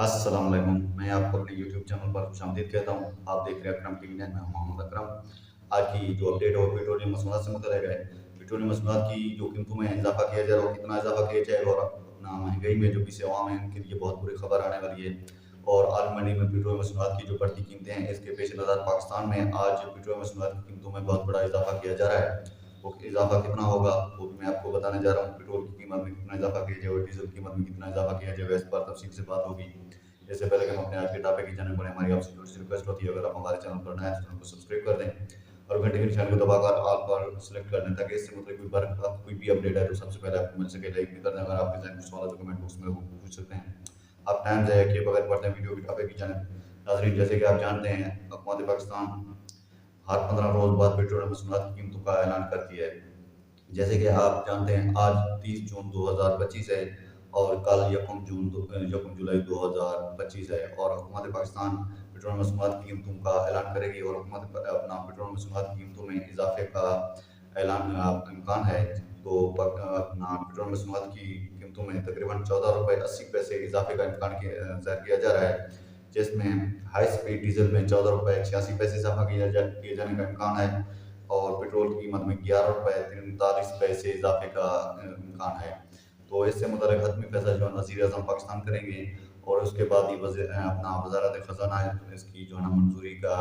अस्सलाम वालेकुम। मैं आपको अपने यूट्यूब चैनल पर खुशामदीद कहता हूँ। आप देख रहे हैं अकरम टीवी 9, मैं हूं मोहम्मद अकरम। आज की जो अपडेट है वो पेट्रोलियम मसनूआत से मुतल्लिक़ है। पेट्रोलियम मसनूआत की जो कीमतों में इजाफा किया जा रहा है, वो कितना इजाफा किया जाएगा और अपना महंगाई में जो भी सेवाएं हैं उनके लिए बहुत बुरी खबर आने वाली है। और आलमी मंडी में पेट्रोलियम मसनूआत की जो बढ़ती कीमतें हैं, इसके पेश नज़र पाकिस्तान में आज पेट्रोलियम मसनूआत की कीमतों में बहुत बड़ा इजाफा किया जा रहा है। वो इजाफा कितना होगा वो भी मैं आपको बताने जा रहा हूँ। पेट्रोल की कीमत में कितना इजाफा किया जाएगा, डीजल की कीमत में कितना इजाफा किया जाएगा, इस पर तफसील से बात होगी। इससे पहले कि हम अपने आज के टॉपिक की जाने बढ़े, हमारी आपसे छोटी सी रिक्वेस्ट होती है, अगर आप हमारे चैनल पर नए हैं तो चैनल को सब्सक्राइब कर दें और घंटे के निशान को दबाकर ऑल पर सेलेक्ट कर दें, ताकि इससे मतलब कोई भी अपडेट है तो सबसे पहले आपको मिल सके। लाइक भी कर दें, अगर आपके जहन में सवाल है तो कमेंट बॉक्स में वो पूछ सकते हैं। आप टाइम ज़ाया किए बगैर बढ़ते हैं वीडियो की टॉपिक की जानिब। नाज़रीन, जैसे कि आप जानते हैं, हुकूमत पाकिस्तान हर 15 रोज़ बाद पेट्रोल और मसनूआत की कीमतों का ऐलान करती है। जैसे कि आप जानते हैं, आज 30 जून 2025 है और कल यकम जुलाई 2025 है और हुकूमत पाकिस्तान पेट्रोल मसनूआत की कीमतों का ऐलान करेगी और हुकूमत अपना पेट्रोल मसनूआत की कीमतों में इजाफे का ऐलान इम्कान है। तो अपना पेट्रोल मसनूआत की कीमतों में तकरीबन ₹14.80 इजाफे का इम्कान ज़ाहिर किया जा रहा है, जिसमें हाई स्पीड डीजल में ₹14.86 इजाफा किए जाने का इम्कान है और पेट्रोल की कीमत में ₹11.43 इजाफे का इम्कान है। तो इससे मुतल्लिक़ हतमी फैसला जो है वज़ीर-ए-आज़म पाकिस्तान करेंगे और उसके बाद ही अपना वज़ारत ख़ज़ाना है इसकी जो है ना मंजूरी का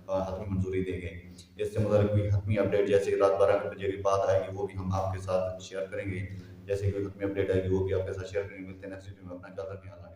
हतमी मंजूरी देंगे। इससे मुतल्लिक़ कोई हतमी अपडेट जैसे रात 12 बजे की बात आएगी वो भी हम आपके साथ शेयर करेंगे। जैसे कोई हतमी अपडेट आएगी वो भी आपके साथ शेयर करेंगे। मिलते हैं नेक्स्ट वीडियो में, अपना ख्याल रखें। अल्लाह